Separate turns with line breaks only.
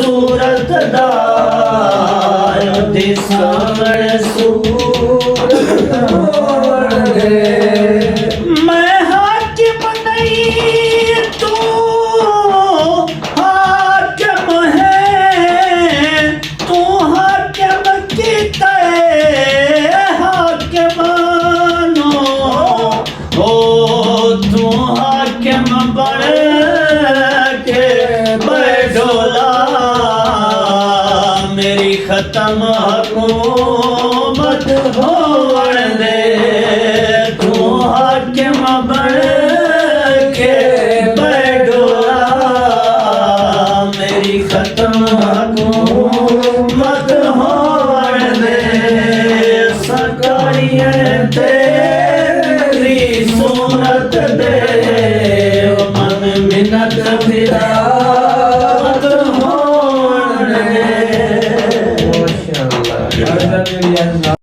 सूरत दा ओदी सावण सूरत होण दे मैं हाकिम नहीं तू हाकिम है तू हाकिम कीता हाकिमानो ओ तू हाकिम बन के बैठोला मेरी खत्म हुकूमत होण दे तू हाकिम बन के बैठोला मेरी खत्म हुकूमत होण दे सरकारिये तेरी सूरत दे मन मिन्नत फिरावत होण दे।
माशाअल्लाह।